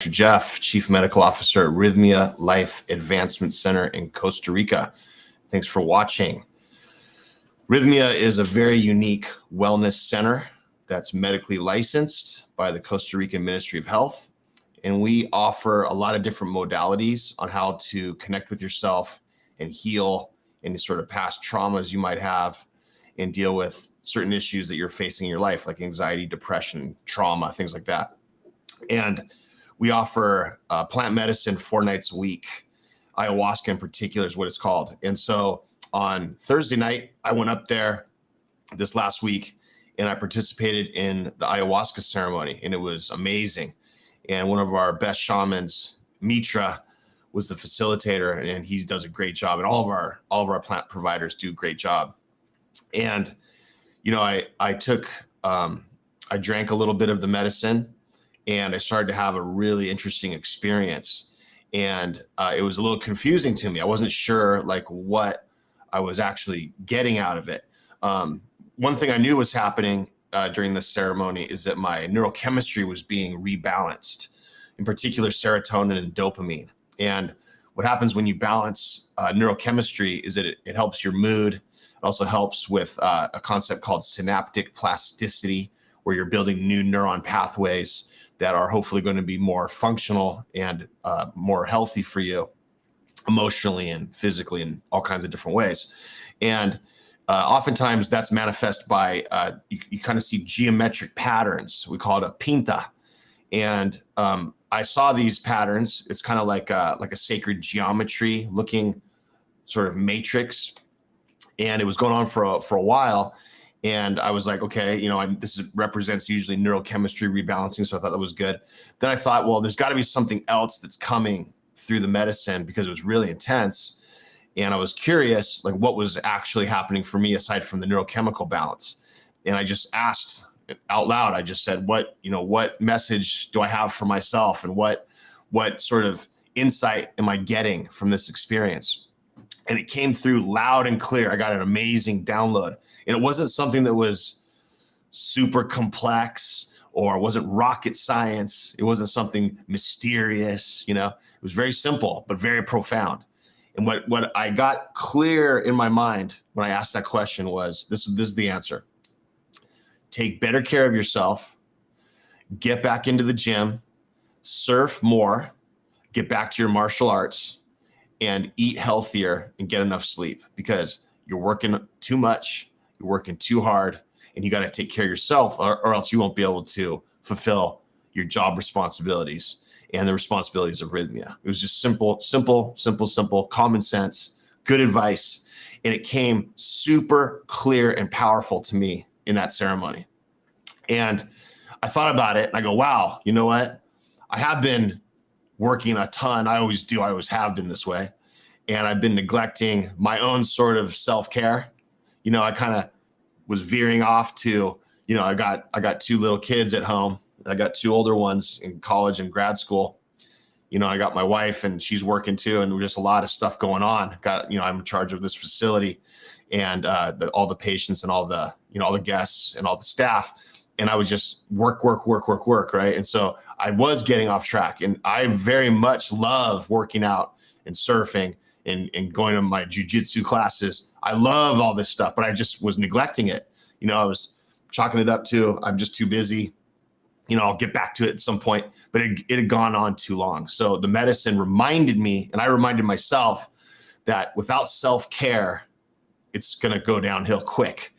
Dr. Jeff, Chief Medical Officer at Rythmia Life Advancement Center in Costa Rica. Thanks for watching. Rythmia is a very unique wellness center that's medically licensed by the Costa Rican Ministry of Health. And we offer a lot of different modalities on how to connect with yourself and heal any sort of past traumas you might have and deal with certain issues that you're facing in your life, like anxiety, depression, trauma, things like that. And we offer plant medicine 4 nights a week. Ayahuasca in particular is what it's called. And so on Thursday night, I went up there this last week and I participated in the ayahuasca ceremony, and it was amazing. And one of our best shamans, Mitra, was the facilitator, and he does a great job. And all of our plant providers do a great job. And you know, I drank a little bit of the medicine, and I started to have a really interesting experience. And it was a little confusing to me. I wasn't sure like what I was actually getting out of it. One thing I knew was happening during this ceremony is that my neurochemistry was being rebalanced, in particular serotonin and dopamine. And what happens when you balance neurochemistry is that it helps your mood. It also helps with a concept called synaptic plasticity, where you're building new neuron pathways that are hopefully going to be more functional and more healthy for you emotionally and physically in all kinds of different ways. And oftentimes that's manifest by, you kind of see geometric patterns. We call it a pinta. And I saw these patterns. It's kind of like a sacred geometry looking sort of matrix. And it was going on for a while. And I was like, okay, you know, this represents usually neurochemistry rebalancing. So I thought that was good. Then I thought, well, there's got to be something else that's coming through the medicine because it was really intense. And I was curious, like what was actually happening for me aside from the neurochemical balance. And I just asked out loud, I just said, what message do I have for myself? And what sort of insight am I getting from this experience? And it came through loud and clear. I got an amazing download. And it wasn't something that was super complex or wasn't rocket science. It wasn't something mysterious, you know. It was very simple, but very profound. And what I got clear in my mind when I asked that question was, this is the answer. Take better care of yourself, get back into the gym, surf more, get back to your martial arts, and eat healthier and get enough sleep, because you're working too much, you're working too hard, and you got to take care of yourself or else you won't be able to fulfill your job responsibilities and the responsibilities of Rythmia. It was just simple, common sense, good advice. And it came super clear and powerful to me in that ceremony. And I thought about it and I go, wow, you know what? I have been working a ton. I always do. I always have been this way. And I've been neglecting my own sort of self-care. You know, I kind of was veering off to, you know, I got 2 little kids at home. I got 2 older ones in college and grad school. You know, I got my wife and she's working too. And just a lot of stuff going on. I'm in charge of this facility and all the patients and all the guests and all the staff. And I was just work, right? And so I was getting off track. And I very much love working out and surfing and going to my jujitsu classes. I love all this stuff, but I just was neglecting it. You know, I was chalking it up to, I'm just too busy. You know, I'll get back to it at some point, but it had gone on too long. So the medicine reminded me, and I reminded myself, that without self-care, it's going to go downhill quick.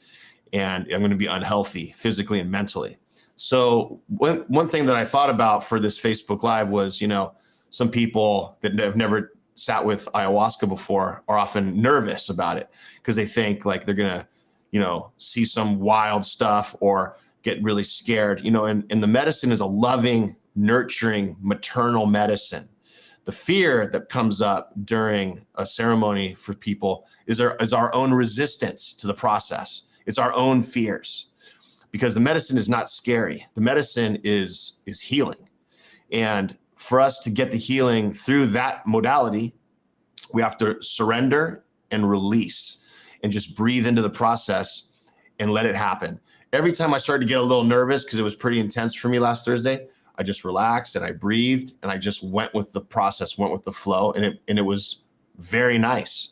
And I'm going to be unhealthy physically and mentally. So one thing that I thought about for this Facebook Live was, you know, some people that have never sat with ayahuasca before are often nervous about it because they think like they're going to, you know, see some wild stuff or get really scared, you know, and the medicine is a loving, nurturing, maternal medicine. The fear that comes up during a ceremony for people is our own resistance to the process. It's our own fears, because the medicine is not scary. The medicine is healing. And for us to get the healing through that modality, we have to surrender and release and just breathe into the process and let it happen. Every time I started to get a little nervous, because it was pretty intense for me last Thursday, I just relaxed and I breathed and I just went with the process, went with the flow, and it was very nice.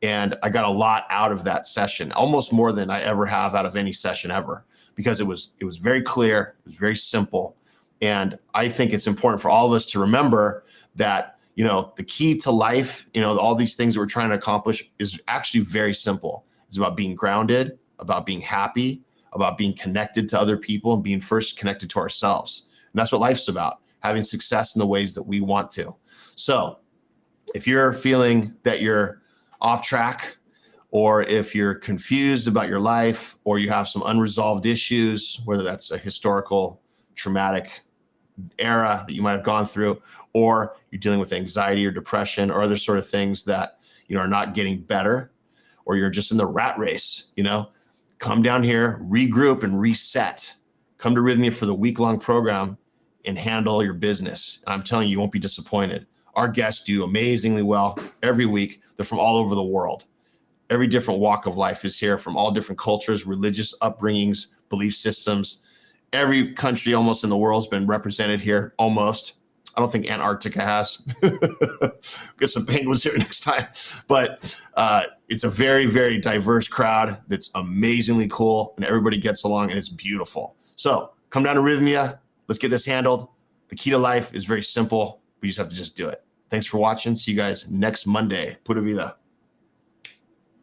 And I got a lot out of that session, almost more than I ever have out of any session ever, because it was very clear, it was very simple. And I think it's important for all of us to remember that, you know, the key to life, you know, all these things that we're trying to accomplish is actually very simple. It's about being grounded, about being happy, about being connected to other people, and being first connected to ourselves. And that's what life's about, having success in the ways that we want to. So if you're feeling that you're off track, or if you're confused about your life, or you have some unresolved issues, whether that's a historical traumatic era that you might have gone through, or you're dealing with anxiety or depression or other sort of things that, you know, are not getting better, or you're just in the rat race, you know, come down here, regroup and reset. Come to Rythmia for the week-long program and handle your business. And I'm telling you, you won't be disappointed. Our guests do amazingly well every week. They're from all over the world. Every different walk of life is here, from all different cultures, religious upbringings, belief systems. Every country almost in the world has been represented here, almost. I don't think Antarctica has. Get some penguins here next time. But it's a very, very diverse crowd that's amazingly cool, and everybody gets along, and it's beautiful. So come down to Rythmia. Let's get this handled. The key to life is very simple. We just have to just do it. Thanks for watching. See you guys next Monday. Pura vida.